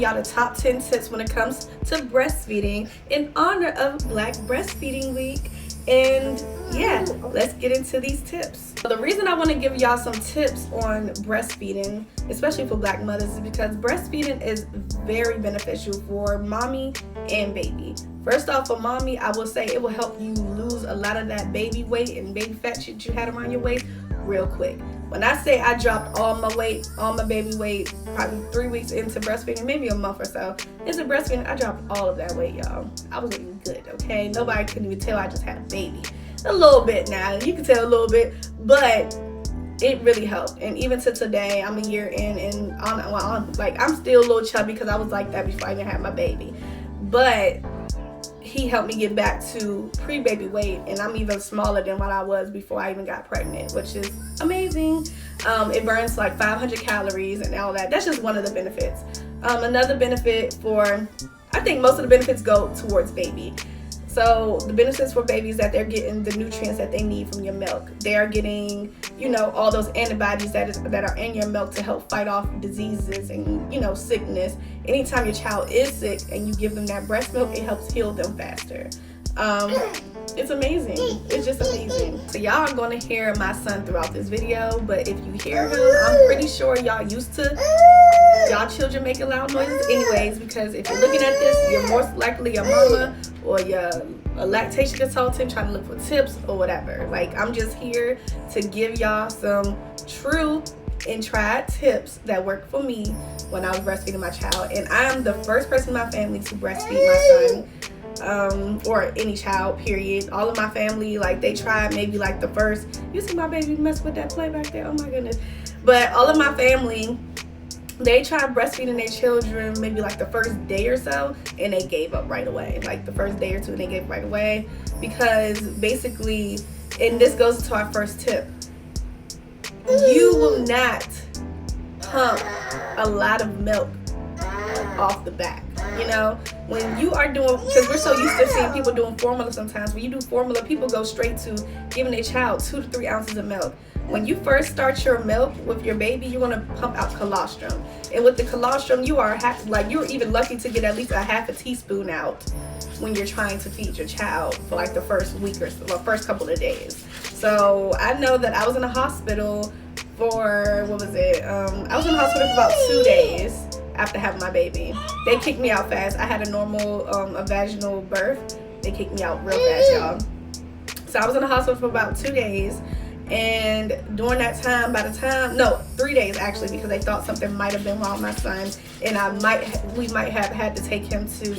y'all the top 10 tips when it comes to breastfeeding in honor of Black Breastfeeding Week. And yeah, let's get into these tips. The reason I want to give y'all some tips on breastfeeding, especially for Black mothers, is because breastfeeding is very beneficial for mommy and baby. First off, for mommy, I will say it will help you lose a lot of that baby weight and baby fat shit you had around your waist real quick. When I say I dropped all my weight, all my baby weight, probably 3 weeks into breastfeeding, maybe a month or so into breastfeeding, I dropped all of that weight, y'all. I was looking good, okay? Nobody couldn't even tell I just had a baby. A little bit now, you can tell a little bit, but it really helped. And even to today, I'm a year in, and I'm still a little chubby because I was like that before I even had my baby. But he helped me get back to pre-baby weight, and I'm even smaller than what I was before I even got pregnant, which is amazing. It burns like 500 calories and all that. That's just one of the benefits. Another benefit I think most of the benefits go towards baby. So the benefits for babies that they're getting the nutrients that they need from your milk. They are getting, all those antibodies that are in your milk to help fight off diseases and, sickness. Anytime your child is sick and you give them that breast milk, it helps heal them faster. It's amazing. It's just amazing. So y'all are going to hear my son throughout this video, but if you hear him, I'm pretty sure y'all used to y'all children making loud noises anyways, because if you're looking at this, you're most likely your mama or a lactation consultant trying to look for tips or whatever. Like, I'm just here to give y'all some true and tried tips that worked for me when I was breastfeeding my child. And I am the first person in my family to breastfeed my son. Or any child, period. All of my family, like, they tried maybe like the first, you see my baby mess with that play back there, oh my goodness. But all of my family, they tried breastfeeding their children maybe like the first day or so, and they gave up right away. Like the first day or two, they gave up right away, because basically, and this goes to our first tip, you will not pump a lot of milk off the back. When you are doing, because we're so used to seeing people doing formula sometimes. When you do formula, people go straight to giving their child 2 to 3 ounces of milk. When you first start your milk with your baby, you're going to pump out colostrum. And with the colostrum, you're even lucky to get at least a half a teaspoon out when you're trying to feed your child for like the first week or so, or first couple of days. So I know that I was in a hospital for, I was in the hospital for about 2 days after having my baby. They kicked me out fast. I had a normal a vaginal birth. They kicked me out real fast, y'all. So I was in the hospital for about 2 days, and during that time, 3 days actually, because they thought something might have been wrong with my son, and we might have had to take him to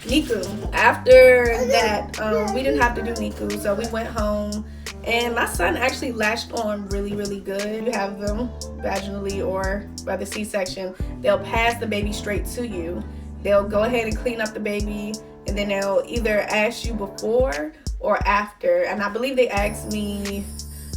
NICU. After that, we didn't have to do NICU, so we went home. And my son actually latched on really, really good. You have them vaginally or by the C-section, they'll pass the baby straight to you. They'll go ahead and clean up the baby, and then they'll either ask you before or after. And I believe they asked me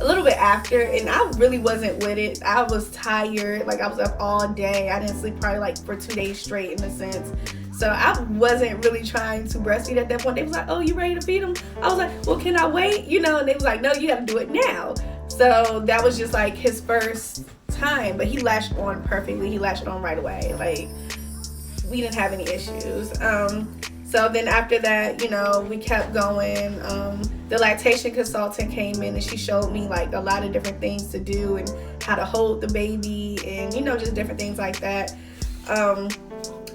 a little bit after, and I really wasn't with it. I was tired. Like, I was up all day. I didn't sleep probably like for 2 days straight, in a sense. So I wasn't really trying to breastfeed at that point. They was like, oh, you ready to feed him? I was like, well, can I wait? And they was like, no, you got to do it now. So that was just like his first time, but he latched on perfectly. He latched on right away. Like, we didn't have any issues. So then after that, we kept going. The lactation consultant came in, and she showed me like a lot of different things to do and how to hold the baby, and just different things like that.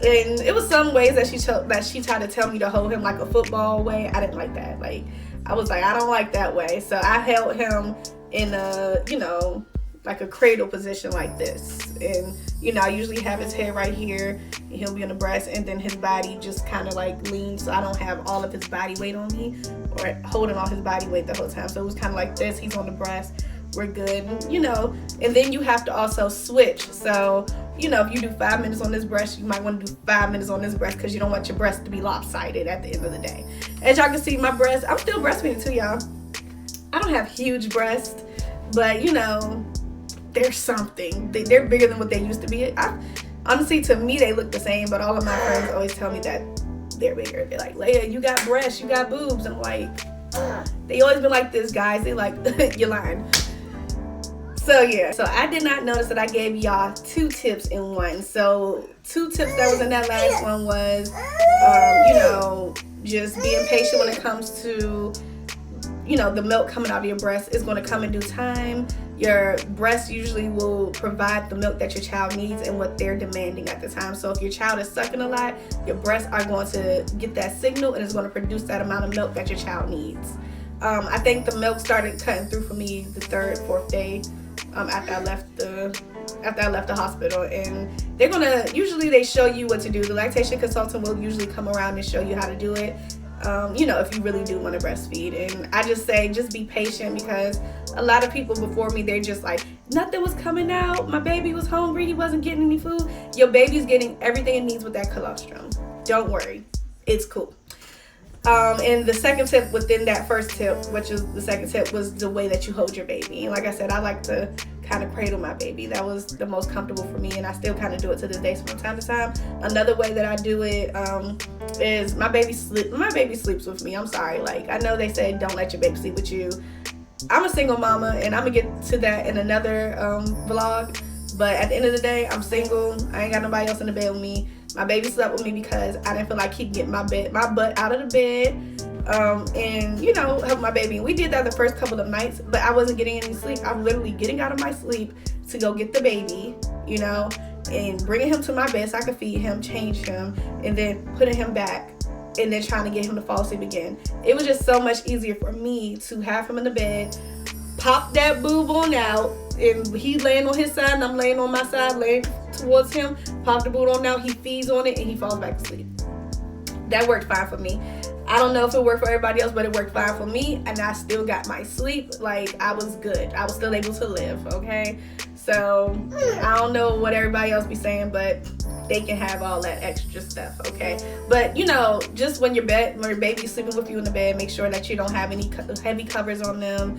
And it was some ways that she tried to tell me to hold him like a football way. I didn't like that. Like, I was like, I don't like that way. So I held him in a, like a cradle position like this. And, I usually have his head right here, and he'll be on the breast, and then his body just kind of like leans, so I don't have all of his body weight on me, or holding all his body weight the whole time. So it was kind of like this. He's on the breast. We're good. And then you have to also switch. So, if you do 5 minutes on this breast, you might want to do 5 minutes on this breast, because you don't want your breast to be lopsided at the end of the day. As y'all can see, my breast, I'm still breastfeeding too, y'all. I don't have huge breasts, but there's something. They're bigger than what they used to be. Honestly, to me, they look the same, but all of my friends always tell me that they're bigger. They're like, Leia, you got breasts, you got boobs. And I'm like, they always been like this, guys. They like, you're lying. So yeah, so I did not notice that I gave y'all 2 tips in one. So 2 tips that was in that last one was, you know, just being patient when it comes to, you know, the milk coming out of your breast is going to come in due time. Your breast usually will provide the milk that your child needs and what they're demanding at the time. So if your child is sucking a lot, your breasts are going to get that signal and it's going to produce that amount of milk that your child needs. I think the milk started cutting through for me the 3rd, 4th day after I left the hospital, and they're gonna usually they show you what to do. The lactation consultant will usually come around and show you how to do it. You know, if you really do want to breastfeed. And I just say, just be patient, because a lot of people before me, they're just like, nothing was coming out. My baby was hungry. He wasn't getting any food. Your baby's getting everything it needs with that colostrum. Don't worry. It's cool. And the second tip within that first tip, which is the second tip, was the way that you hold your baby. And like I said, I like to kind of cradle my baby. That was the most comfortable for me, and I still kind of do it to this day from time to time. Another way that I do it is my baby sleeps with me. I'm sorry. Like, I know they say don't let your baby sleep with you. I'm a single mama, and I'm gonna get to that in another vlog. But at the end of the day, I'm single. I ain't got nobody else in the bed with me. My baby slept with me because I didn't feel like he could get my butt out of the bed, and, you know, help my baby. And we did that the first couple of nights, but I wasn't getting any sleep. I'm literally getting out of my sleep to go get the baby, you know, and bringing him to my bed so I could feed him, change him, and then putting him back, and then trying to get him to fall asleep again. It was just so much easier for me to have him in the bed, pop that boob on out, and he laying on his side and I'm laying on my side, laying towards him, pop the boob on out, he feeds on it, and he falls back asleep. That worked fine for me. I don't know if it worked for everybody else, but it worked fine for me, and I still got my sleep. Like, I was good. I was still able to live, okay? So, I don't know what everybody else be saying, but they can have all that extra stuff, okay? But, you know, just when your baby's sleeping with you in the bed, make sure that you don't have any heavy covers on them.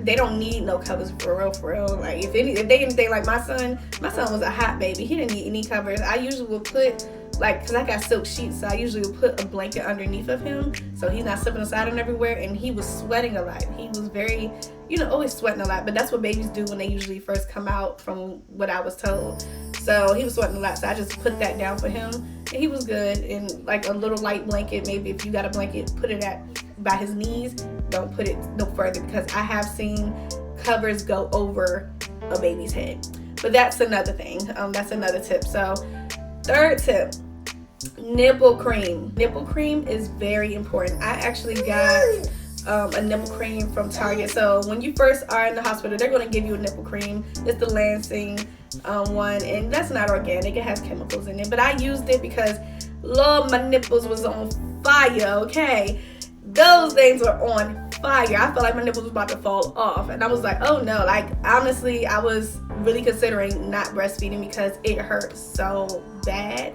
They don't need no covers for real. Like, if they anything like my son was a hot baby. He didn't need any covers. I usually will put, like, because I got silk sheets, so I usually will put a blanket underneath of him so he's not slipping aside and everywhere. And he was sweating a lot. He was very, you know, always sweating a lot, but that's what babies do when they usually first come out, from what I was told. So he was sweating a lot, so I just put that down for him, and he was good. And like a little light blanket, maybe if you got a blanket, put it by his knees. Don't put it no further, because I have seen covers go over a baby's head. But that's another thing. That's another tip. So 3rd tip, nipple cream. Nipple cream is very important. I actually got a nipple cream from Target. So when you first are in the hospital, they're going to give you a nipple cream. It's the Lansing one, and that's not organic. It has chemicals in it, but I used it because, Lord, my nipples was on fire, okay? Those things were on fire. I felt like my nipples was about to fall off, and I was like, oh no. Like, honestly, I was really considering not breastfeeding because it hurt so bad.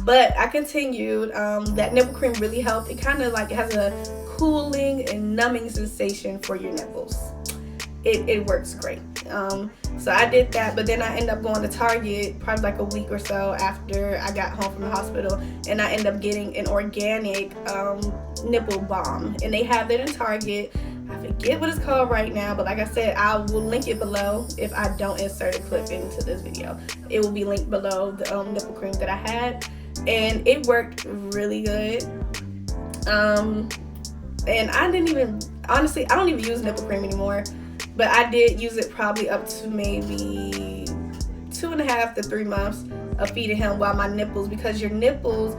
But I continued. That nipple cream really helped. It kind of like has a cooling and numbing sensation for your nipples. It works great. So I did that, but then I ended up going to Target probably like a week or so after I got home from the hospital, and I ended up getting an organic nipple balm, and they have it in Target. I forget what it's called right now, but like I said, I will link it below if I don't insert a clip into this video. It will be linked below, the nipple cream that I had, and it worked really good. And I didn't even, honestly, I don't even use nipple cream anymore, but I did use it probably up to maybe 2.5 to 3 months of feeding him while my nipples, because your nipples,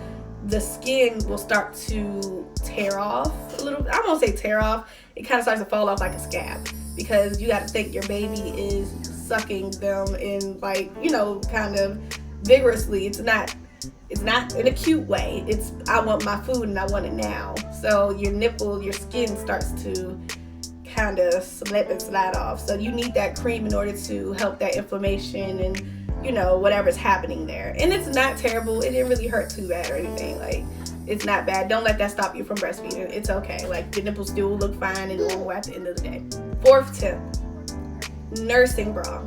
the skin will start to tear off a little. I won't say tear off. It kind of starts to fall off like a scab, because you got to think your baby is sucking them in, like, you know, kind of vigorously. It's not in a cute way. It's, I want my food and I want it now. So your nipple, your skin starts to kind of slip and slide off. So you need that cream in order to help that inflammation and, you know, whatever's happening there. And it's not terrible. It didn't really hurt too bad or anything. Like, it's not bad. Don't let that stop you from breastfeeding. It's okay. Like, your nipples still look fine and normal at the end of the day. 4th tip, nursing bra.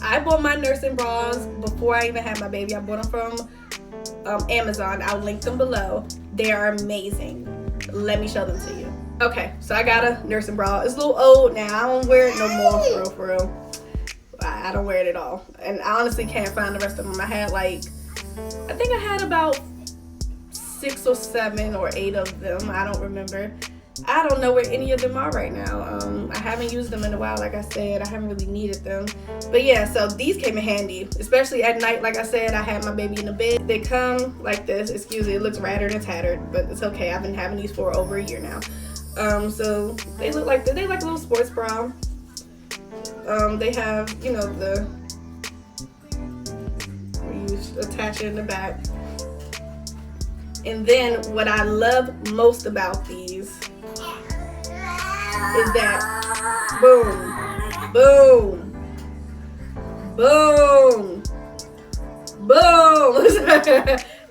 I bought my nursing bras before I even had my baby. I bought them from Amazon. I'll link them below. They are amazing. Let me show them to you. Okay, so I got a nursing bra. It's a little old now. I don't wear it no more, for real. I don't wear it at all. And I honestly can't find the rest of them. I think I had about 6 or 7 or 8 of them. I don't remember. I don't know where any of them are right now. I haven't used them in a while, like I said. I haven't really needed them. But yeah, so these came in handy, especially at night. Like I said, I had my baby in the bed. They come like this. Excuse me, it looks rattered and tattered, but it's okay. I've been having these for over a year now. So they look like they like a little sports bra. They have, you know, where you attach it in the back. And then what I love most about these is that boom, boom, boom, boom.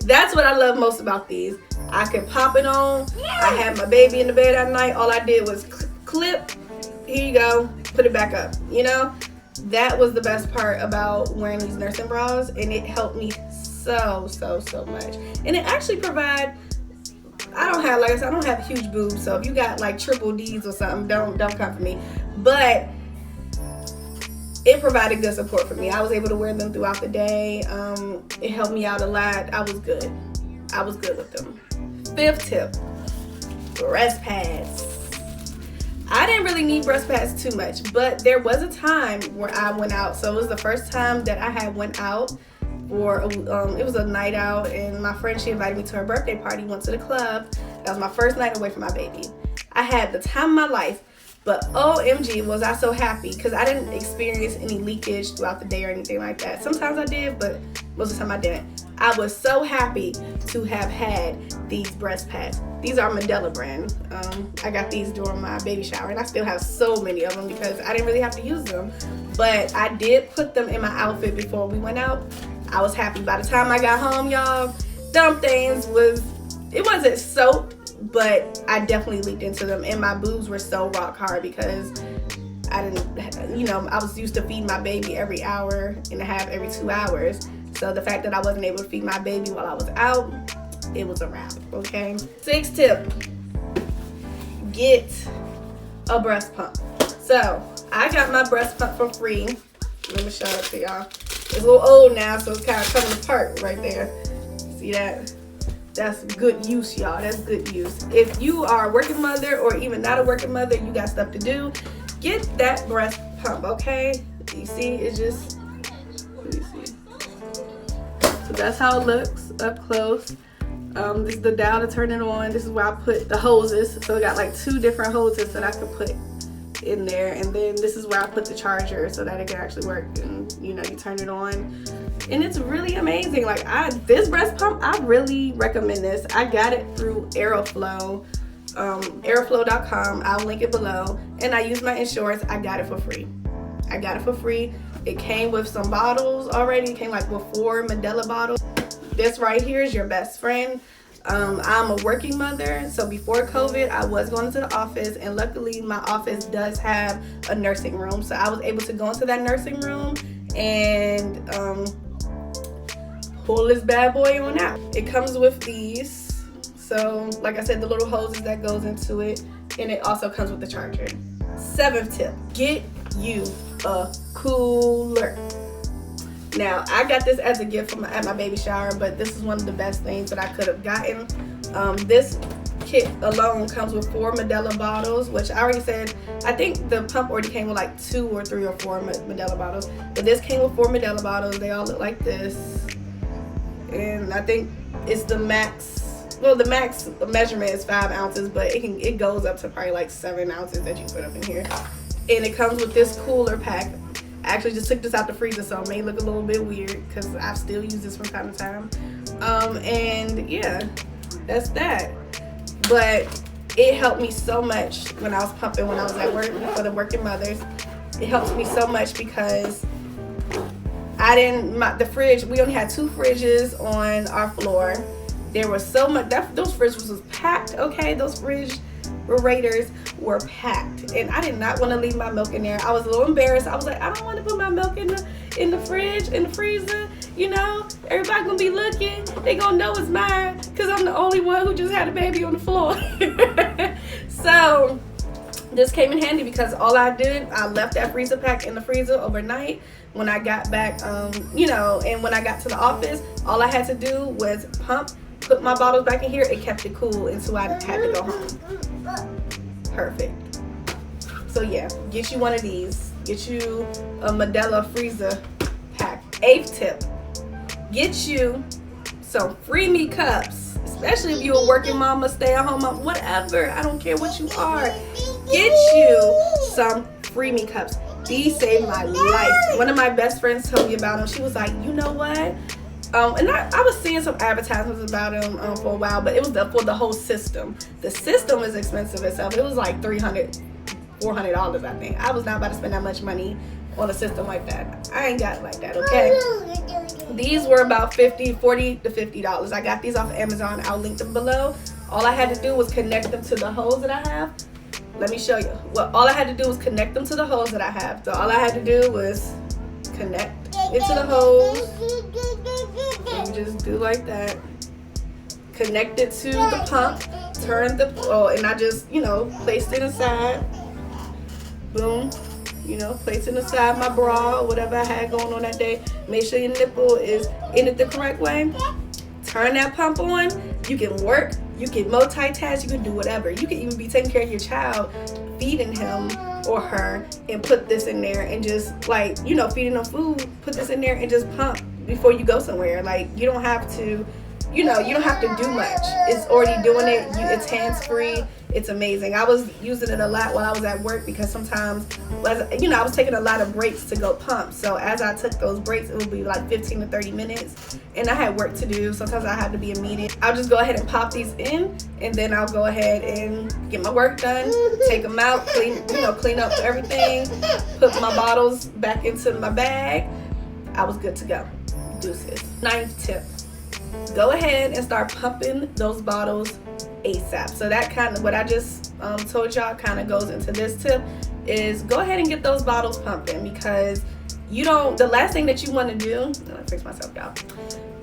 That's what I love most about these. I could pop it on. I had my baby in the bed at night. All I did was clip. Here you go. Put it back up. You know, that was the best part about wearing these nursing bras, and it helped me so much. And it actually provide. I don't have, like I said, I don't have huge boobs, so if you got like triple D's or something, don't come for me. But it provided good support for me. I was able to wear them throughout the day. It helped me out a lot. I was good with them. 5th tip, breast pads. I didn't really need breast pads too much, but there was a time where I went out. So it was the first time that I had went out. It was a night out, and my friend, she invited me to her birthday party. Went to the club. That was my first night away from my baby. I had the time of my life, but OMG was I so happy, because I didn't experience any leakage throughout the day or anything like that. Sometimes I did, but most of the time I didn't. I was so happy to have had these breast pads. These are Medela brand. I got these during my baby shower, and I still have so many of them because I didn't really have to use them. But I did put them in my outfit before we went out. I was happy. By the time I got home, y'all, them things it wasn't soaked, but I definitely leaked into them, and my boobs were so rock hard because I didn't, you know, I was used to feeding my baby every hour and a half, every 2 hours. So the fact that I wasn't able to feed my baby while I was out, it was a wrap, okay? 6th tip, get a breast pump. So I got my breast pump for free. Let me show it to y'all. It's a little old now, so it's kind of coming apart right there. See that? That's good use, y'all. That's good use. If you are a working mother or even not a working mother, you got stuff to do, get that breast pump, okay? You see, it's just, let me see. So that's how it looks up close. This is the dial to turn it on. This is where I put the hoses. So I got like 2 different hoses that I could put in there, and then this is where I put the charger so that it can actually work, and you know, you turn it on, and it's really amazing. Like this breast pump, I really recommend this. I got it through Aeroflow, aeroflow.com. I'll link it below, and I used my insurance. I got it for free. It came with some bottles already. It came like with 4 Medela bottles. This right here is your best friend. I'm a working mother, so before COVID, I was going to the office, and luckily my office does have a nursing room, so I was able to go into that nursing room and pull this bad boy on out. It comes with these, so like I said, the little hoses that goes into it, and it also comes with the charger. 7th tip, get you a cooler. Now, I got this as a gift at my baby shower, but this is one of the best things that I could have gotten. This kit alone comes with 4 Medela bottles, which I already said, I think the pump already came with like 2 or 3 or 4 Medela bottles. But this came with 4 Medela bottles. They all look like this. And I think it's the max, well, the max measurement is 5 ounces, but it goes up to probably like 7 ounces that you put up in here. And it comes with this cooler pack. I actually just took this out the freezer, so it may look a little bit weird because I still use this from time to time. And yeah, that's that. But it helped me so much when I was pumping, when I was at work for the working mothers. It helps me so much because the fridge, we only had 2 fridges on our floor. There was so much, those fridges was packed, okay? Those refrigerators were packed, and I did not want to leave my milk in there. I was a little embarrassed. I was like, I don't want to put my milk in the fridge, in the freezer. You know, everybody gonna be looking. They gonna know it's mine because I'm the only one who just had a baby on the floor. So this came in handy because all I did, I left that freezer pack in the freezer overnight. When I got back, and when I got to the office, all I had to do was pump, put my bottles back in here. It kept it cool until I had to go home. Perfect. So yeah, get you one of these. Get you a Medela freezer pack. 8th tip, get you some free me cups, especially if you're a working mama, stay at home mom, whatever. I don't care what you are. Get you some free me cups. These saved my life. One of my best friends told me about them. She was like, you know what? And I was seeing some advertisements about them for a while, but it was for the whole system. The system is expensive itself. It was like $300, $400, I think. I was not about to spend that much money on a system like that. I ain't got it like that, okay? These were about $40 to $50. I got these off of Amazon. I'll link them below. All I had to do was connect them to the hose that I have. Let me show you. Well, all I had to do was connect them to the hose that I have. So all I had to do was connect it to the hose. And you just do like that. Connect it to the pump. Turn the, and I just, placed it inside. Boom. Place it inside my bra or whatever I had going on that day. Make sure your nipple is in it the correct way. Turn that pump on. You can work. You can multitask. You can do whatever. You can even be taking care of your child, feeding him or her, and put this in there and just feeding them food. Put this in there and just pump before you go somewhere. You don't have to, you don't have to do much. It's already doing it. It's hands-free. It's amazing. I was using it a lot while I was at work because sometimes, I was taking a lot of breaks to go pump. So as I took those breaks, it would be like 15 to 30 minutes. And I had work to do. Sometimes I had to be immediate. I'll just go ahead and pop these in, and then I'll go ahead and get my work done, take them out, clean up everything, put my bottles back into my bag. I was good to go. Deuces. 9th tip. Go ahead and start pumping those bottles ASAP. So that kind of what I just told y'all kind of goes into this tip is go ahead and get those bottles pumping, because the last thing that you want to do, let me fix myself out.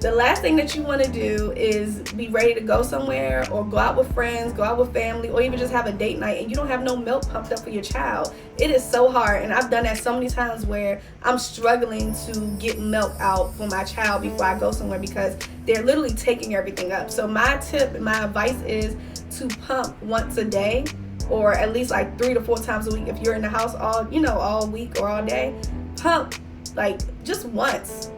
The last thing that you want to do is be ready to go somewhere or go out with friends, go out with family, or even just have a date night and you don't have no milk pumped up for your child. It is so hard, and I've done that so many times where I'm struggling to get milk out for my child before I go somewhere because they're literally taking everything up. So my tip and my advice is to pump once a day, or at least 3 to 4 times a week. If you're in the house all week or all day, pump just once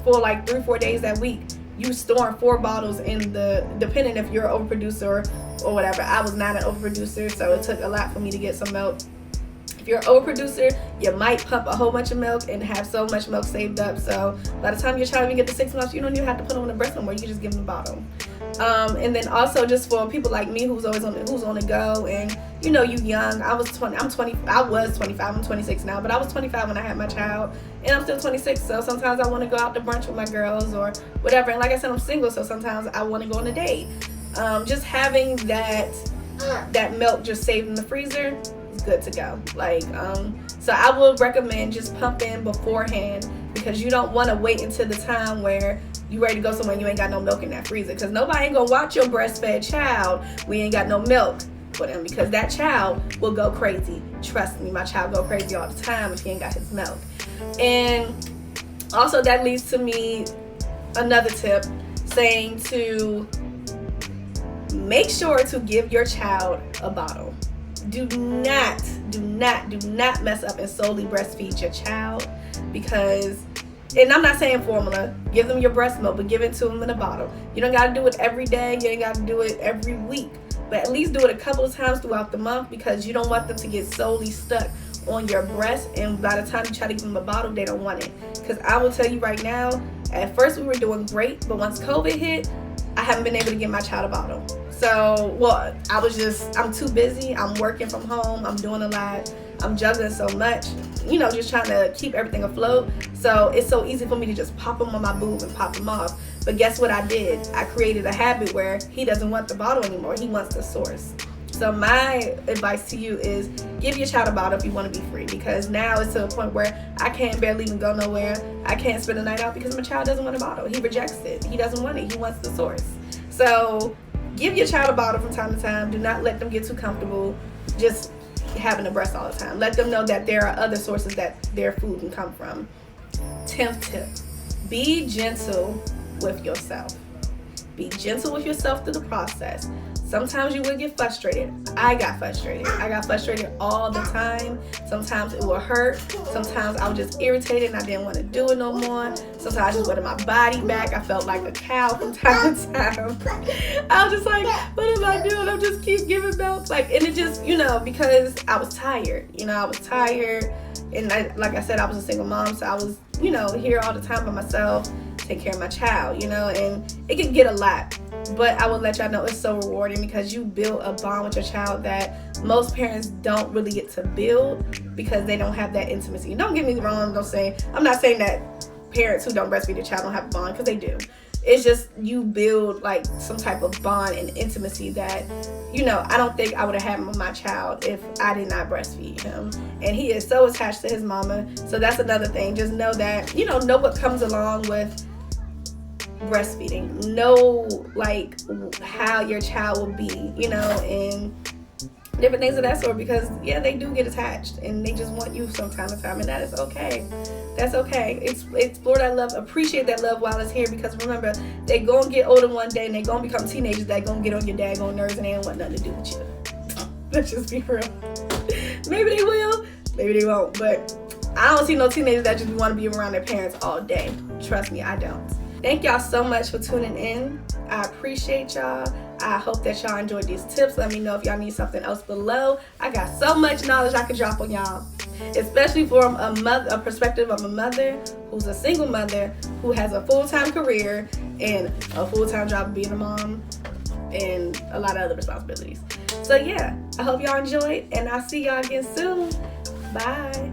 for 3 or 4 days that week. You storing 4 bottles in depending if you're an overproducer or whatever. I was not an overproducer, so it took a lot for me to get some milk. If you're an overproducer, you might pump a whole bunch of milk and have so much milk saved up. So by the time your child even get to 6 months, you don't even have to put them on the breast no more. You can just give them a bottle. And then also just for people like me who's on the go, and you young. I was 25. I'm 26 now, but I was 25 when I had my child, and I'm still 26. So sometimes I want to go out to brunch with my girls or whatever. And like I said, I'm single, so sometimes I want to go on a date. Just having that milk just saved in the freezer is good to go. So I would recommend just pumping beforehand, because you don't want to wait until the time where you ready to go somewhere and you ain't got no milk in that freezer, because nobody ain't gonna watch your breastfed child. We ain't got no milk for them, because that child will go crazy. Trust me, my child go crazy all the time if he ain't got his milk. And also that leads to me another tip saying to make sure to give your child a bottle. Do not mess up and solely breastfeed your child, because, and I'm not saying formula, give them your breast milk, but give it to them in a bottle. You don't got to do it every day. You ain't got to do it every week, but at least do it a couple of times throughout the month, because you don't want them to get solely stuck on your breast, and by the time you try to give them a bottle, they don't want it. Because I will tell you right now, at first we were doing great, but once COVID hit, I haven't been able to get my child a bottle. So, I'm too busy. I'm working from home. I'm doing a lot. I'm juggling so much, just trying to keep everything afloat. So it's so easy for me to just pop them on my boob and pop them off. But guess what I did? I created a habit where he doesn't want the bottle anymore. He wants the source. So my advice to you is give your child a bottle if you want to be free, because now it's to a point where I can't barely even go nowhere. I can't spend the night out because my child doesn't want a bottle. He rejects it. He doesn't want it. He wants the source. So give your child a bottle from time to time. Do not let them get too comfortable. Just having a breast all the time. Let them know that there are other sources that their food can come from. 10th tip, be gentle with yourself. Be gentle with yourself through the process. Sometimes you will get frustrated. I got frustrated all the time. Sometimes it will hurt. Sometimes I was just irritated and I didn't want to do it no more. Sometimes I just wanted my body back. I felt like a cow from time to time. I was just like, what am I doing? I just keep giving milk. And it just, because I was tired. I was tired. And like I said, I was a single mom. So I was, here all the time by myself, take care of my child, and it can get a lot. But I will let y'all know it's so rewarding because you build a bond with your child that most parents don't really get to build because they don't have that intimacy. Don't get me wrong. I'm not saying that parents who don't breastfeed their child don't have a bond, because they do. It's just you build some type of bond and intimacy that, I don't think I would have had with my child if I did not breastfeed him. And he is so attached to his mama. So that's another thing. Just know that, know what comes along with breastfeeding. Know how your child will be, and different things of that sort, because they do get attached and they just want you from time to time, and that is okay. That's okay. Explore that love, appreciate that love while it's here, because remember, they gonna get older one day and they gonna become teenagers that gonna get on your daggone nerves and they don't want nothing to do with you. Let's just be real. Maybe they will, maybe they won't, but I don't see no teenagers that just want to be around their parents all day. Trust me, I don't. Thank y'all so much for tuning in. I appreciate y'all. I hope that y'all enjoyed these tips. Let me know if y'all need something else below. I got so much knowledge I could drop on y'all, especially from a perspective of a mother who's a single mother who has a full-time career and a full-time job being a mom and a lot of other responsibilities. So I hope y'all enjoyed, and I'll see y'all again soon. Bye.